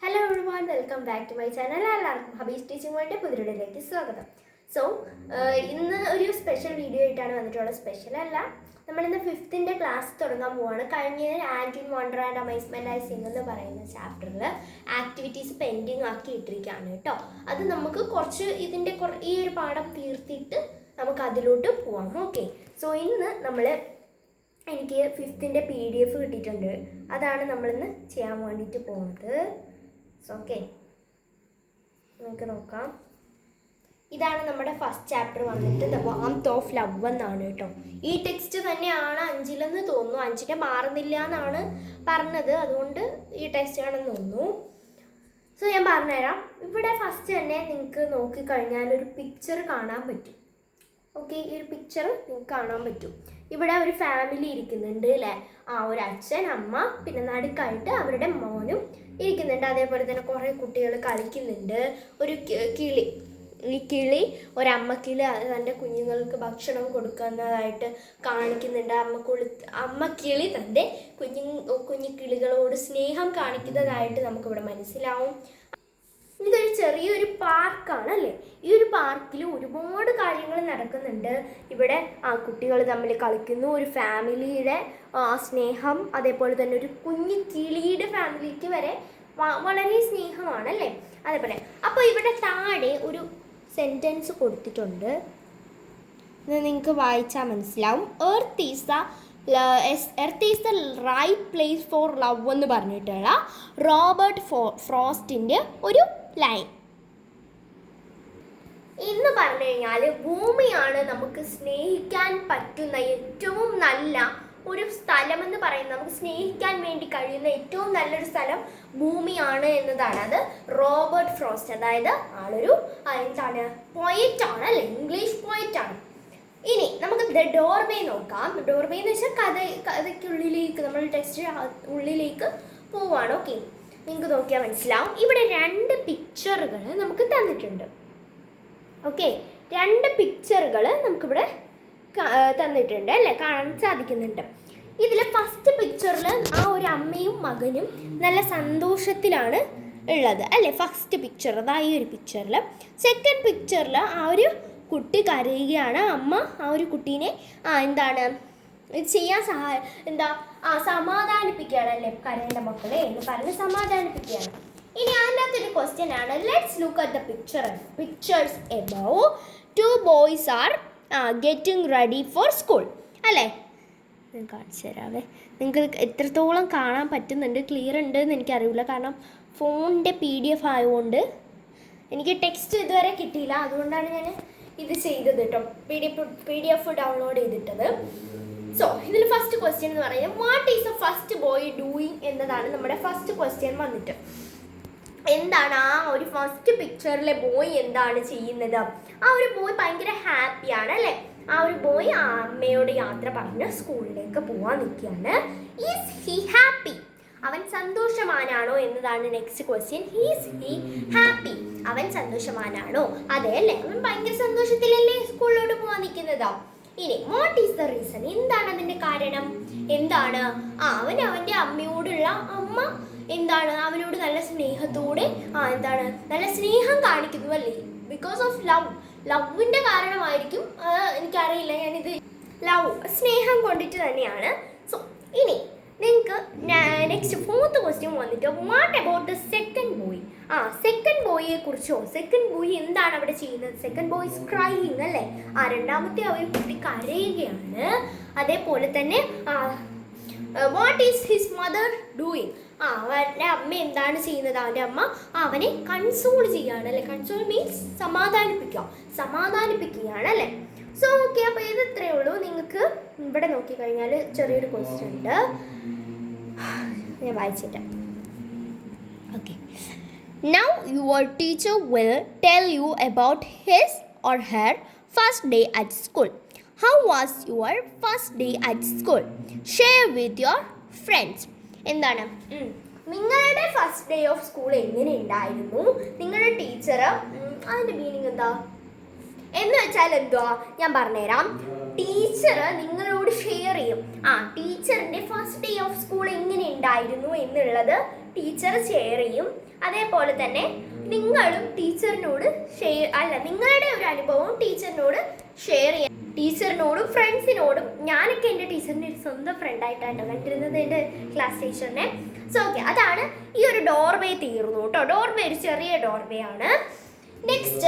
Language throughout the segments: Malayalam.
Hello everyone, welcome back to my channel. എല്ലാവർക്കും ഹബീസ് ടീച്ചിങ് വേണ്ടി പുതിയൊരിടയിലേക്ക് സ്വാഗതം. സോ ഇന്ന് ഒരു സ്പെഷ്യൽ വീഡിയോ ആയിട്ടാണ് വന്നിട്ടുള്ളത്. സ്പെഷ്യൽ അല്ല, നമ്മളിന്ന് 5th ക്ലാസ് തുടങ്ങാൻ പോവാണ്. കഴിഞ്ഞ and in wonder and amazement I Singh എന്ന് പറയുന്ന ചാപ്റ്ററിൽ ആക്ടിവിറ്റീസ് പെൻഡിങ് ആക്കി ഇട്ടിരിക്കുകയാണ് കേട്ടോ. അത് നമുക്ക് കുറച്ച് ഈ ഒരു പാഠം തീർത്തിട്ട് നമുക്ക് അതിലോട്ട് പോവാം. ഓക്കെ, സോ ഇന്ന് എനിക്ക് 5th PDF കിട്ടിയിട്ടുണ്ട്. അതാണ് നമ്മളിന്ന് ചെയ്യാൻ വേണ്ടിയിട്ട് പോകുന്നത്. ഓക്കെ, നമുക്ക് നോക്കാം. ഇതാണ് നമ്മുടെ ഫസ്റ്റ് ചാപ്റ്റർ വന്നിട്ട് ദ വാംത്ത് ഓഫ് ലവ് എന്നാണ് കേട്ടോ. ഈ ടെക്സ്റ്റ് തന്നെയാണ് 5ലെന്ന് തോന്നുന്നു. 5ന്റെ മാറുന്നില്ല എന്നാണ് പറഞ്ഞത്, അതുകൊണ്ട് ഈ ടെക്സ്റ്റ് ആണെന്ന് തോന്നുന്നു. സോ ഞാൻ പറഞ്ഞുതരാം. ഇവിടെ ഫസ്റ്റ് തന്നെ നിങ്ങൾക്ക് നോക്കിക്കഴിഞ്ഞാൽ ഒരു പിക്ചർ കാണാൻ പറ്റും. ഓക്കെ, ഈ ഒരു പിക്ചർ നിങ്ങൾക്ക് കാണാൻ പറ്റും. ഇവിടെ ഒരു ഫാമിലി ഇരിക്കുന്നുണ്ട് അല്ലേ. ഒരു അച്ഛൻ, അമ്മ, പിന്നെ നടുക്കായിട്ട് അവരുടെ മോനും ഇരിക്കുന്നുണ്ട്. അതേപോലെ തന്നെ കുറേ കുട്ടികൾ കളിക്കുന്നുണ്ട്. ഒരു കിളി, ഈ കിളി ഒരമ്മക്കിളി തൻ്റെ കുഞ്ഞുങ്ങൾക്ക് ഭക്ഷണം കൊടുക്കുന്നതായിട്ട് കാണിക്കുന്നുണ്ട്. അമ്മക്കിളി തൻ്റെ കുഞ്ഞു കിളികളോട് സ്നേഹം കാണിക്കുന്നതായിട്ട് നമുക്കിവിടെ മനസ്സിലാവും. ഇതൊരു ചെറിയൊരു പാർക്കാണ് അല്ലേ. ഈ ഒരു പാർക്കിൽ ഒരുപാട് കാര്യങ്ങൾ നടക്കുന്നുണ്ട്. ഇവിടെ കുട്ടികൾ തമ്മിൽ കളിക്കുന്നു, ഒരു ഫാമിലിയുടെ സ്നേഹം, അതേപോലെ തന്നെ ഒരു കുഞ്ഞു കിളിയുടെ ഫാമിലിക്ക് വരെ വളരെ സ്നേഹമാണല്ലേ. അതേപോലെ അപ്പോൾ ഇവിടെ താഴെ ഒരു സെൻറ്റൻസ് കൊടുത്തിട്ടുണ്ട്. ഇത് നിങ്ങൾക്ക് വായിച്ചാൽ മനസ്സിലാവും. Earth is the right place for love എന്ന് പറഞ്ഞിട്ടുള്ള റോബർട്ട് ഫ്രോസ്റ്റിൻ്റെ ഒരു ലൈൻ. എന്ന് പറഞ്ഞു കഴിഞ്ഞാൽ ഭൂമിയാണ് നമുക്ക് സ്നേഹിക്കാൻ പറ്റുന്ന ഏറ്റവും നല്ല ഒരു സ്ഥലം എന്ന് പറയുന്നത്. നമുക്ക് സ്നേഹിക്കാൻ വേണ്ടി കഴിയുന്ന ഏറ്റവും നല്ലൊരു സ്ഥലം ഭൂമിയാണ് എന്നതാണ്. അത് റോബർട്ട് ഫ്രോസ്റ്റ്, അതായത് ആളൊരു പോയറ്റാണ് അല്ലേ, ഇംഗ്ലീഷ് പോയറ്റാണ്. ഇനി നമുക്ക് ദ ഡോർവേ നോക്കാം. ഡോർവേ എന്ന് വെച്ചാൽ കഥയ്ക്കുള്ളിലേക്ക്, നമ്മൾ ടെക്സ്റ്റ് ഉള്ളിലേക്ക് പോവാണ്. ഓക്കെ, നിങ്ങൾക്ക് നോക്കിയാൽ മനസ്സിലാവും. ഇവിടെ 2 പിക്ചറുകൾ നമുക്ക് തന്നിട്ടുണ്ട്. ഓക്കെ, 2 പിക്ചറുകൾ നമുക്കിവിടെ തന്നിട്ടുണ്ട് അല്ലേ, കാണാൻ സാധിക്കുന്നുണ്ട്. ഇതിൽ ഫസ്റ്റ് പിക്ചറിൽ ഒരു അമ്മയും മകനും നല്ല സന്തോഷത്തിലാണ് ഉള്ളത് അല്ലേ. ഫസ്റ്റ് പിക്ചർ ഈ ഒരു പിക്ചറിൽ. സെക്കൻഡ് പിക്ചറിൽ ഒരു കുട്ടി കരയുകയാണ്. അമ്മ ഒരു കുട്ടീനെ ചെയ്യാൻ സമാധാനിപ്പിക്കുകയാണ് അല്ലേ. കരയേണ്ട മക്കളെ എന്ന് പറഞ്ഞ് സമാധാനിപ്പിക്കുകയാണ്. ഇനി അതിനകത്തൊരു ക്വസ്റ്റ്യൻ ആണ്. Let's look at the pictures above. 2 boys are getting ready for school അല്ലേ. ഞാൻ കാണിച്ചു തരാവേ. നിങ്ങൾക്ക് എത്രത്തോളം കാണാൻ പറ്റുന്നുണ്ട്, ക്ലിയർ ഉണ്ടെന്ന് എനിക്കറിയില്ല. കാരണം ഫോണിൻ്റെ PDF ആയതുകൊണ്ട് എനിക്ക് ടെക്സ്റ്റ് ഇതുവരെ കിട്ടിയില്ല. അതുകൊണ്ടാണ് ഞാൻ ഇത് ചെയ്തത് കേട്ടോ, PDF ഡൗൺലോഡ് ചെയ്തിട്ടത്. സോ ഇതിൽ ഫസ്റ്റ് ക്വസ്റ്റ്യൻ എന്ന് പറയുന്നത് what is the first boy doing എന്നതാണ് നമ്മുടെ ഫസ്റ്റ് ക്വസ്റ്റ്യൻ വന്നിട്ട്. എന്താണ് ഒരു ഫസ്റ്റ് പിക്ചറിലെ ബോയ് എന്താണ് ചെയ്യുന്നത്? ഒരു ബോയ് ഭയങ്കര ഹാപ്പിയാണ് അല്ലേ. ഒരു ബോയ് അമ്മയോട് യാത്ര പറഞ്ഞ് സ്കൂളിലേക്ക് പോവാൻ നിൽക്കുകയാണ്. Is he happy? അവൻ സന്തോഷവാനാണോ എന്നതാണ് next question. Is he happy? അവൻ സന്തോഷവാനാണോ? അതെ അല്ലേ, അവൻ ഭയങ്കര സന്തോഷത്തിലല്ലേ സ്കൂളിലോട്ട് പോവാൻ നിൽക്കുന്നതോ. ഇനി വാട്ട് ഈസ് ദ റീസൺ? എന്താണ് അതിന്റെ കാരണം? എന്താണ് അവന്റെ അമ്മയോടുള്ള അവനോട് നല്ല സ്നേഹത്തോടെ നല്ല സ്നേഹം കാണിക്കുന്നു അല്ലേ. ബിക്കോസ് ഓഫ് ലവിന്റെ കാരണമായിരിക്കും, എനിക്കറിയില്ല. ഞാനിത് സ്നേഹം കൊണ്ടിട്ട് തന്നെയാണ്. സോ ഇനി നിങ്ങൾക്ക് നെക്സ്റ്റ് 4th ക്വസ്റ്റ്യൻ വന്നിട്ട് what about the second boy? Second ബോയിയെ കുറിച്ചോ. സെക്കൻഡ് ബോയ് എന്താണ് അവിടെ ചെയ്യുന്നത്? സെക്കൻഡ് ബോയ് ഇസ് ക്രൈയിങ് അല്ലേ. രണ്ടാമത്തെ കുട്ടി കരയുകയാണ്. അതേപോലെ തന്നെ what is his mother doing? അവൻ്റെ അമ്മ എന്താണ് ചെയ്യുന്നത്? അവൻ്റെ അമ്മ അവനെ കൺസോൾ ചെയ്യുകയാണ് അല്ലേ. കൺസോൾ മീൻസ് സമാധാനിപ്പിക്കുകയാണ് അല്ലേ. സോ ഓക്കെ, അപ്പോൾ ഇത് ഇത്രയേ ഉള്ളൂ. നിങ്ങൾക്ക് ഇവിടെ നോക്കിക്കഴിഞ്ഞാൽ ചെറിയൊരു ക്വസ്റ്റ്യൻ ഉണ്ട്, ഞാൻ വായിച്ചിട്ട്. Okay, now your teacher will tell you about his or her first day at school. How was your first day at school? Share with your friends. എന്താണ് നിങ്ങളുടെ ഫസ്റ്റ് ഡേ ഓഫ് സ്കൂൾ എങ്ങനെ ഉണ്ടായിരുന്നു? നിങ്ങളുടെ ടീച്ചർ, അതിൻ്റെ മീനിങ് എന്താ എന്ന് വെച്ചാൽ എന്തുവാ ഞാൻ പറഞ്ഞുതരാം. ടീച്ചർ നിങ്ങളോട് ഷെയർ ചെയ്യും. ടീച്ചറിൻ്റെ ഫസ്റ്റ് ഡേ ഓഫ് സ്കൂൾ എങ്ങനെ ഉണ്ടായിരുന്നു എന്നുള്ളത് ടീച്ചർ ഷെയർ ചെയ്യും. അതേപോലെ തന്നെ നിങ്ങളും ടീച്ചറിനോട് നിങ്ങളുടെ ഒരു അനുഭവം ടീച്ചറിനോട് ഷെയർ ചെയ്യാം. ടീച്ചറിനോടും ഫ്രണ്ട്സിനോടും. ഞാനൊക്കെ എൻ്റെ ടീച്ചറിൻ്റെ ഒരു സ്വന്തം ഫ്രണ്ടായിട്ടാണ് കണ്ടിരുന്നത്, എൻ്റെ ക്ലാസ് ടീച്ചറിനെ. സോ ഓക്കെ, അതാണ് ഈ ഒരു ഡോർവേ തീർന്നു കേട്ടോ. ഡോർവേ ഒരു ചെറിയ ഡോർവേ ആണ്. നെക്സ്റ്റ്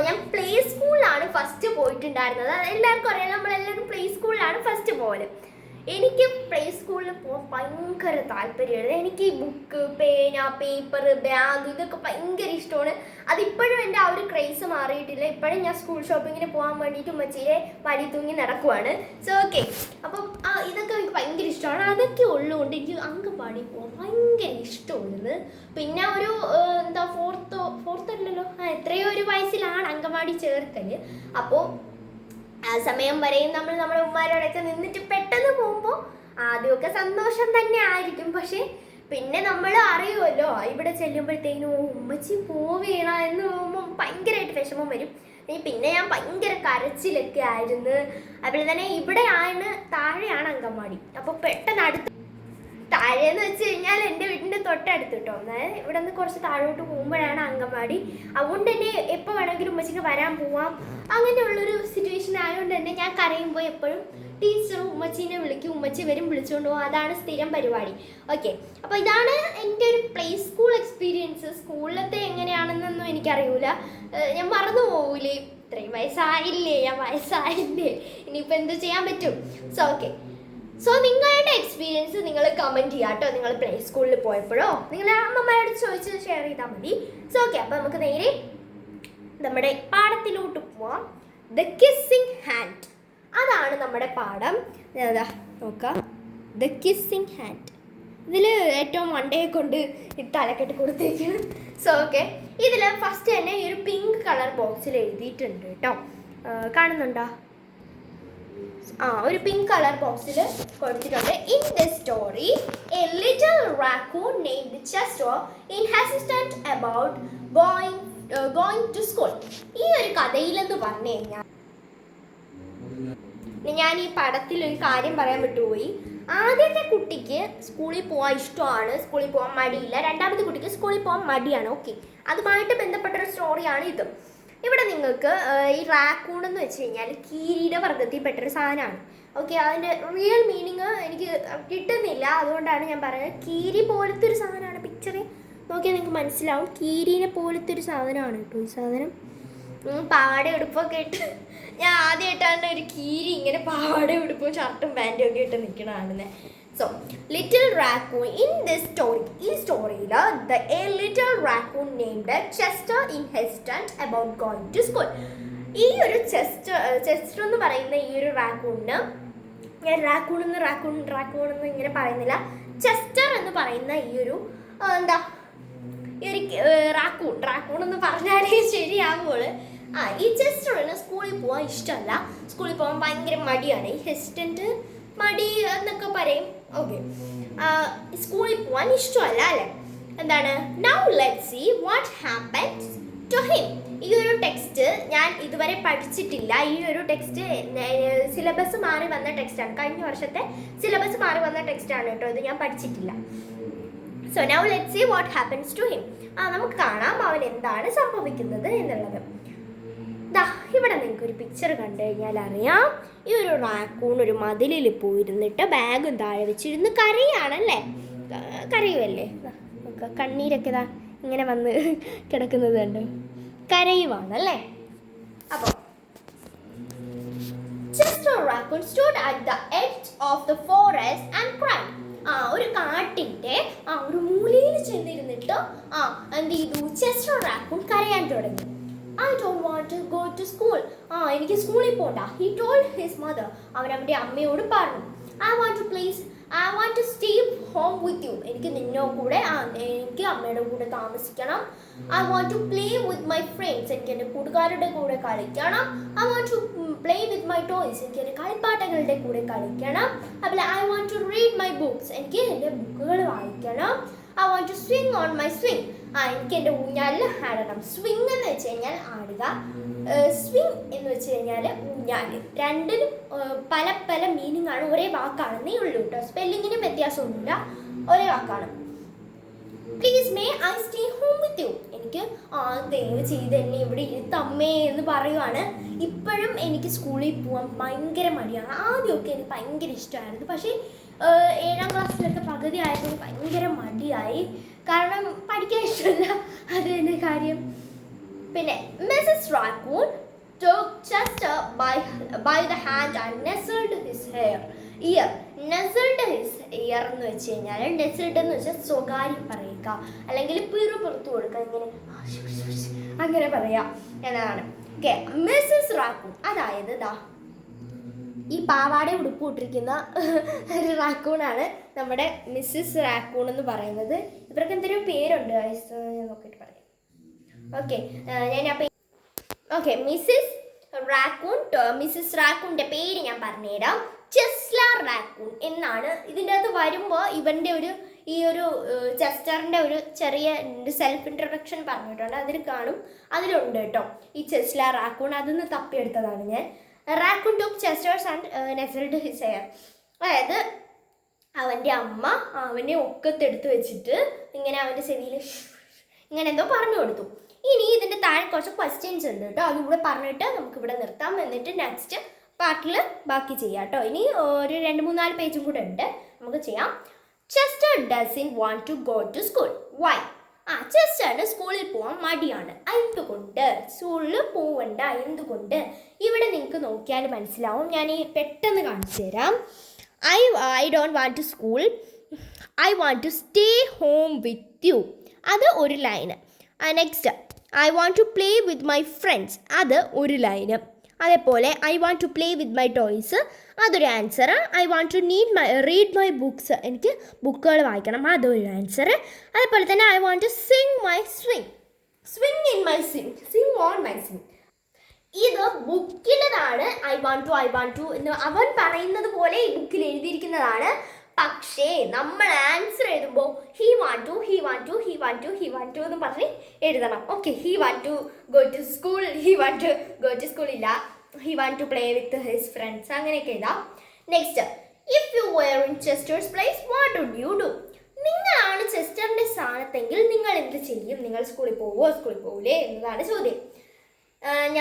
ഞാൻ പ്ലേ സ്കൂളിലാണ് ഫസ്റ്റ് പോയിട്ടുണ്ടായിരുന്നത്. എല്ലാവർക്കും അറിയാം, നമ്മളെല്ലാവരും പ്ലേ സ്കൂളിലാണ് ഫസ്റ്റ് പോകല്. എനിക്ക് പ്ലേ സ്കൂളിൽ പോകാൻ ഭയങ്കര താല്പര്യമാണ്. എനിക്ക് ഈ ബുക്ക്, പേന, പേപ്പർ, ബാഗ് ഇതൊക്കെ ഭയങ്കര ഇഷ്ടമാണ്. അതിപ്പോഴും എൻ്റെ ആ ഒരു ക്രേസ് മാറിയിട്ടില്ല. ഇപ്പോഴും ഞാൻ സ്കൂൾ ഷോപ്പിങ്ങിന് പോകാൻ വേണ്ടിയിട്ട് ഉമ്മച്ചിയെ വലി തൂങ്ങി നടക്കുവാണ്. സോ ഓക്കെ, അപ്പം ഇതൊക്കെ എനിക്ക് ഭയങ്കര ഇഷ്ടമാണ്. അതൊക്കെ ഉള്ളതുകൊണ്ട് എനിക്ക് അങ്കവാടി പോകാൻ ഭയങ്കര ഇഷ്ടമുള്ളത്. പിന്നെ ഒരു ഫോർത്ത് അല്ലല്ലോ, എത്രയോ ഒരു വയസ്സിലാണ് അങ്കവാടി ചേർക്കൽ. അപ്പോൾ ആ സമയം വരെയും നമ്മുടെ ഉമ്മാരോടൊക്കെ നിന്നിട്ട് പെട്ടെന്ന് പോകുമ്പോൾ ആദ്യമൊക്കെ സന്തോഷം തന്നെ ആയിരിക്കും. പക്ഷെ പിന്നെ നമ്മൾ അറിയുമല്ലോ, ഇവിടെ ചെല്ലുമ്പോഴത്തേനും ഉമ്മച്ചി പോവേണ എന്ന് പോകുമ്പോൾ ഭയങ്കരമായിട്ട് വിഷമം വരും. പിന്നെ ഞാൻ ഭയങ്കര കരച്ചിലൊക്കെ ആയിരുന്നു. അതുപോലെ തന്നെ താഴെയാണ് അങ്കൻവാടി. അപ്പോൾ പെട്ടെന്ന് താഴെന്ന് വെച്ച് കഴിഞ്ഞാൽ എൻ്റെ വീടിൻ്റെ തൊട്ടടുത്ത് കേട്ടോ. ഇവിടെ നിന്ന് കുറച്ച് താഴോട്ട് പോകുമ്പോഴാണ് അങ്കൻവാടി. അതുകൊണ്ട് തന്നെ എപ്പോൾ വേണമെങ്കിലും ഉമ്മച്ചിക്ക് വരാൻ പോവാം, അങ്ങനെയുള്ളൊരു സിറ്റുവേഷൻ ആയതുകൊണ്ട് തന്നെ ഞാൻ കരയുമ്പോൾ എപ്പോഴും ടീച്ചറും ഉമ്മച്ചീനെ വിളിക്കും, ഉമ്മച്ചി വരും വിളിച്ചുകൊണ്ട് പോകും. അതാണ് സ്ഥിരം പരിപാടി. ഓക്കെ, അപ്പോൾ ഇതാണ് എൻ്റെ ഒരു പ്ലേ സ്കൂൾ എക്സ്പീരിയൻസ്. സ്കൂളിലത്തെ എങ്ങനെയാണെന്നൊന്നും എനിക്കറിയില്ല, ഞാൻ മറന്നു പോകൂലേ. ഇത്രയും വയസ്സായില്ലേ, ഇനിയിപ്പോൾ എന്ത് ചെയ്യാൻ പറ്റും. സോ ഓക്കെ, നിങ്ങളുടെ എക്സ്പീരിയൻസ് നിങ്ങൾ കമൻറ്റ് ചെയ്യാം കേട്ടോ. നിങ്ങൾ പ്ലേ സ്കൂളിൽ പോയപ്പോഴോ നിങ്ങളെ അമ്മമാരോട് ചോദിച്ച് ഷെയർ ചെയ്താൽ മതി. സോ ഓക്കെ, അപ്പോൾ നമുക്ക് നേരെ നമ്മുടെ പാഠത്തിലോട്ട് പോവാം. ദ കിസ്സിങ് ഹാൻഡ്, അതാണ് നമ്മുടെ പാഠം. നോക്കാം, ദ കിസ്സിങ് ഹാൻഡ്. ഇതിൽ ഏറ്റവും മണ്ടയെ കൊണ്ട് തലക്കെട്ട് കൊടുത്തേക്കാണ്. സോ ഓക്കെ, ഇതിൽ ഫസ്റ്റ് തന്നെ ഈ ഒരു പിങ്ക് കളർ ബോക്സിൽ എഴുതിയിട്ടുണ്ട് കേട്ടോ. കാണുന്നുണ്ടോ? ഒരു പിങ്ക് കളർ ബോക്സിൽ കൊടുത്തിട്ടുണ്ട്. In this story a little raccoon named Chester is hesitant about going to school. ഈ ഒരു കഥയിലെന്ന് പറഞ്ഞു കഴിഞ്ഞാൽ, ഞാൻ ഈ പടത്തിൽ ഒരു കാര്യം പറയാൻ വിട്ടുപോയി. ആദ്യത്തെ കുട്ടിക്ക് സ്കൂളിൽ പോകാൻ ഇഷ്ടമാണ്, സ്കൂളിൽ പോകാൻ മടിയില്ല. രണ്ടാമത്തെ കുട്ടിക്ക് സ്കൂളിൽ പോകാൻ മടിയാണ്. ഓക്കെ, അതുമായിട്ട് ബന്ധപ്പെട്ടൊരു സ്റ്റോറിയാണ് ഇത്. ഇവിടെ നിങ്ങൾക്ക് ഈ റാക്കൂൺ എന്ന് വെച്ച് കഴിഞ്ഞാൽ കീരിയുടെ വർഗ്ഗത്തിൽപ്പെട്ടൊരു സാധനമാണ്. ഓക്കെ, അതിൻ്റെ റിയൽ മീനിങ് എനിക്ക് കിട്ടുന്നില്ല, അതുകൊണ്ടാണ് ഞാൻ പറയുന്നത്. കീരി പോലത്തെ ഒരു സാധനമാണ്. പിക്ചറിൽ നോക്കിയാൽ നിങ്ങൾക്ക് മനസ്സിലാവും, കീരിനെ പോലത്തെ ഒരു സാധനമാണ് കേട്ടോ ഈ സാധനം. പാവാട ഉടുപ്പൊക്കെ ഇട്ട്, ഞാൻ ആദ്യമായിട്ടാണ് ഒരു കീരി ഇങ്ങനെ പാവാട ഉടുപ്പും ഷർട്ടും പാൻറ്റും ഒക്കെ ഇട്ട് നിൽക്കണതാണ്. So, little raccoon in this story. ഈ സ്റ്റോറിയിൽ a little raccoon named Chester insistent about going to school. ഈ ഒരു ചെസ്റ്റർ എന്ന് പറയുന്ന ഈ ഒരു റാക്കൂണിന്, ഞാൻ റാക്കൂൺ എന്ന് ഇങ്ങനെ പറയുന്നില്ല, ചെസ്റ്റർ എന്ന് പറയുന്ന ഈ ഒരു ഈ ഒരു റാക്കൂൺ എന്ന് പറഞ്ഞാലേ ശരിയാകുള്ളൂ. ഈ ചെസ്റ്ററിന് സ്കൂളിൽ പോകാൻ ഇഷ്ടമല്ല, സ്കൂളിൽ പോകാൻ ഭയങ്കര മടിയാണ്. ഈ ഹെസിറ്റൻറ്റ്, മടി എന്നൊക്കെ പറയും. ഓക്കെ, സ്കൂളിൽ പോകാൻ ഇഷ്ടമല്ല അല്ലേ. എന്താണ്, now let's see what happens to him. ഈ ഒരു ടെക്സ്റ്റ് ഞാൻ ഇതുവരെ പഠിച്ചിട്ടില്ല. ഈ ഒരു ടെക്സ്റ്റ് സിലബസ് മാറി വന്ന ടെക്സ്റ്റാണ്, കഴിഞ്ഞ വർഷത്തെ സിലബസ് മാറി വന്ന ടെക്സ്റ്റാണ് കേട്ടോ. ഇത് ഞാൻ പഠിച്ചിട്ടില്ല. So now let's see what happens to him. നമുക്ക് കാണാം അവൻ എന്താണ് സംഭവിക്കുന്നത് എന്നുള്ളത്. ഇവിടെ നിങ്ങൾക്ക് ഒരു പിക്ചർ കണ്ടു കഴിഞ്ഞാൽ അറിയാം, ഈ ഒരു റാക്കൂൺ ഒരു മതിലിൽ പോയിരുന്നിട്ട് ബാഗും താഴെ വെച്ചിരുന്ന് കരയാണല്ലേ. കരയുമല്ലേ, കണ്ണീരൊക്കെ ഇങ്ങനെ വന്ന് കിടക്കുന്നത് കണ്ട് കരയുവാണല്ലേ. അപ്പോൾ Chester Raccoon stood at the edge of the forest and cried. ഒരു കാട്ടിൻ്റെ ഒരു മൂലയിൽ ചെന്നിരുന്നിട്ട് എന്ത് ചെയ്തു, ചെസ്റ്റർ റാക്കൂൺ കരയാൻ തുടങ്ങി. I don't want to go to school. എനിക്ക് സ്കൂളിൽ പോകണ്ട. He told his mother. അവൻ അവൻ്റെ അമ്മയോട് പറഞ്ഞു. I want to stay home with you. എനിക്ക് എനിക്ക് അമ്മയുടെ കൂടെ താമസിക്കണം. I want to play with my friends. എനിക്ക് എൻ്റെ കൂട്ടുകാരുടെ കൂടെ കളിക്കണം. I want to play with my toys. എനിക്ക് എൻ്റെ കളിപ്പാട്ടങ്ങളുടെ കൂടെ കളിക്കണം. അതുപോലെ I want to read my books. എനിക്ക് എൻ്റെ ബുക്കുകൾ വായിക്കണം. I want to swing on my swing. എനിക്ക് എൻ്റെ ഊഞ്ഞാലിൽ ആടണം. സ്വിങ് എന്ന് വെച്ച് കഴിഞ്ഞാൽ ആടുക, സ്വിങ് എന്ന് വെച്ച് കഴിഞ്ഞാൽ ഊഞ്ഞാൽ. രണ്ടിനും പല പല മീനിങ് ആണ്, ഒരേ വാക്കാണെന്നേ ഉള്ളൂ കേട്ടോ. സ്പെല്ലിങ്ങിനും വ്യത്യാസമൊന്നുമില്ല, ഒരേ വാക്കാണ്. Please may I stay home with U. എനിക്ക് ദയവ് ചെയ്ത് എന്നെ ഇവിടെ ഇരുത്തമ്മേ എന്ന് പറയുവാണ്. ഇപ്പോഴും എനിക്ക് സ്കൂളിൽ പോകാൻ ഭയങ്കര മടിയാണ്. ആദ്യമൊക്കെ എനിക്ക് ഭയങ്കര ഇഷ്ടമായിരുന്നു, പക്ഷേ 7ാം ക്ലാസ്സിലൊക്കെ പകുതി ആയപ്പോൾ ഭയങ്കര മടിയായി. കാരണം പഠിക്കാൻ ഇഷ്ടമല്ല, അത് തന്നെ കാര്യം. പിന്നെ Mrs Raccoon took Chester by the hand and nestled his ear. Nestled his ear എന്ന് വെച്ച് കഴിഞ്ഞാൽ nestled എന്ന് വെച്ചാൽ സ്വകാര്യം പറയുക, അല്ലെങ്കിൽ പുറത്തു കൊടുക്കുക, ഇങ്ങനെ അങ്ങനെ പറയാം എന്നതാണ്. ഓക്കെ, മിസ്സസ് റാക്കൂൺ, അതായത് ഈ പാവാട ഉടുപ്പ് ഇട്ടിരിക്കുന്ന ഒരു റാക്കൂണാണ് നമ്മുടെ മിസ്സസ് റാക്കൂൺ എന്ന് പറയുന്നത്. ഇവർക്ക് എന്തൊരു പേരുണ്ട്, ഞാൻ നോക്കിയിട്ട് പറയാം. ഓക്കെ, ഞാൻ ഓക്കെ, മിസ്സസ് റാക്കൂണിൻ്റെ പേര് ഞാൻ പറഞ്ഞുതരാം. ചെസ്ലർ റാക്കൂൺ എന്നാണ്. ഇതിൻ്റെ അകത്ത് വരുമ്പോൾ ഇവൻ്റെ ഈ ഒരു ചെസ്റ്ററിൻ്റെ ഒരു ചെറിയ സെൽഫ് ഇൻട്രൊഡക്ഷൻ പറഞ്ഞിട്ടുണ്ട്, അതിൽ കാണും, അതിലുണ്ട് കേട്ടോ ഈ ചെസ്ലർ റാക്കൂൺ. അതിന്ന് തപ്പിയെടുത്തതാണ് ഞാൻ. Raccoon took Chester's and nuzzled his hair. അതായത് അവൻ്റെ അമ്മ അവനെ ഒക്കത്തെടുത്ത് വെച്ചിട്ട് ഇങ്ങനെ അവൻ്റെ ചെവിയിൽ ഇങ്ങനെ എന്തോ പറഞ്ഞു കൊടുത്തു. ഇനി ഇതിൻ്റെ താഴെ കുറച്ച് ക്വസ്റ്റ്യൻസ് ഉണ്ട് കേട്ടോ, അതുകൂടെ പറഞ്ഞിട്ട് നമുക്കിവിടെ നിർത്താം. എന്നിട്ട് നെക്സ്റ്റ് പാർട്ടിൽ ബാക്കി ചെയ്യാം കേട്ടോ. ഇനി ഒരു 2-3-4 പേജും കൂടെ ഉണ്ട്, നമുക്ക് ചെയ്യാം. Chester doesn't want to go to school. Why? ചെസ്റ്ററിന് സ്കൂളിൽ പോകാൻ മടിയാണ്. എന്തുകൊണ്ട്? സ്കൂളിൽ പോവണ്ട, എന്തുകൊണ്ട്? ഇവിടെ നിങ്ങൾക്ക് നോക്കിയാൽ മനസ്സിലാവും. ഞാൻ ഈ പെട്ടെന്ന് കാണിച്ചു തരാം. I don't want to school, I want to stay home with you. അത് ഒരു line. Next, I want to play with my friends. അത് ഒരു ലൈന്. അതേപോലെ I want to play with my toys, അതൊരു answer. I want to read my books, എനിക്ക് ബുക്കുകൾ വായിക്കണം, അതൊരു ആൻസർ. അതേപോലെ തന്നെ I want to sing my swing in my sing on my swing. ഇത് ബുക്കിലതാണ്. ഐ വാണ്ട് ടു എന്ന് അവൻ പറയുന്നത് പോലെ ഈ ബുക്കിൽ എഴുതിയിരിക്കുന്നതാണ്. പക്ഷേ നമ്മൾ ആൻസർ എഴുതുമ്പോൾ ഹി വാണ്ട് ടു എന്ന് പറഞ്ഞ് എഴുതണം. Okay, he want to go to school, he want to go to school ഇല്ല, he want to play with his friends, അങ്ങനെയൊക്കെ എഴുതാം. Next, if you were in Chester's place what would you do? നിങ്ങളാണ് ചെസ്റ്ററിൻ്റെ സ്ഥാനത്തെങ്കിൽ നിങ്ങൾ എന്ത് ചെയ്യും? നിങ്ങൾ സ്കൂളിൽ പോവില്ലേ എന്നതാണ് ചോദ്യം.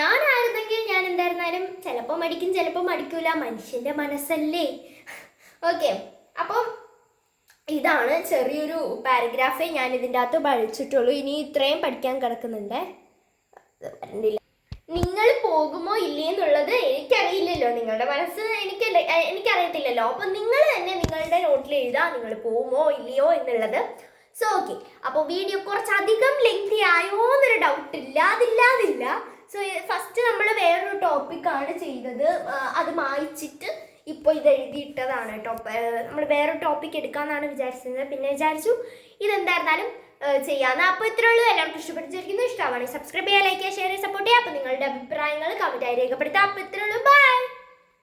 ഞാനായിരുന്നെങ്കിൽ ഞാൻ എന്തായിരുന്നാലും ചിലപ്പോൾ മടിക്കും, ചിലപ്പോൾ മടിക്കൂല, മനുഷ്യൻ്റെ മനസ്സല്ലേ. ഓക്കെ, അപ്പം ഇതാണ് ചെറിയൊരു പാരഗ്രാഫേ ഞാൻ ഇതിൻ്റെ അകത്ത് പഠിച്ചിട്ടുള്ളൂ. ഇനി ഇത്രയും പഠിക്കാൻ കിടക്കുന്നുണ്ട്. നിങ്ങൾ പോകുമോ ഇല്ലേ എന്നുള്ളത് എനിക്കറിയില്ലല്ലോ, നിങ്ങളുടെ മനസ്സ് എനിക്കറിയത്തില്ലല്ലോ. അപ്പം നിങ്ങൾ തന്നെ നിങ്ങളുടെ നോട്ടിൽ എഴുതാം നിങ്ങൾ പോകുമോ ഇല്ലയോ എന്നുള്ളത്. സോ ഓക്കെ, അപ്പോൾ വീഡിയോ കുറച്ചധികം ലെങ്തി ആയോ എന്നൊരു ഡൗട്ട് ഇല്ലാതില്ല. സോ ഫസ്റ്റ് നമ്മൾ വേറൊരു ടോപ്പിക്കാണ് ചെയ്തത്, അത് മായ്ച്ചിട്ട് ഇപ്പോൾ ഇത് എഴുതിയിട്ടതാണ് കേട്ടോ. നമ്മൾ വേറൊരു ടോപ്പിക് എടുക്കാമെന്നാണ് വിചാരിച്ചത്, പിന്നെ വിചാരിച്ചു ഇതെന്തായിരുന്നാലും ചെയ്യാമെന്ന്. അപ്പോൾ ഇത്രയേ ഉള്ളൂ. എല്ലാവർക്കും ഇഷ്ടപ്പെട്ടിരിക്കുന്നു. ഇഷ്ടമാണെങ്കിൽ സബ്സ്ക്രൈബ് ചെയ്യുക, ലൈക്ക് ചെയ്യുക, ഷെയർ ചെയ്യുക, സപ്പോർട്ട് ചെയ്യുക. അപ്പോൾ നിങ്ങളുടെ അഭിപ്രായങ്ങൾ കമൻറ്റായി രേഖപ്പെടുത്തുക. അപ്പോൾ ഇത്രയേ ഉള്ളൂ. ബൈ.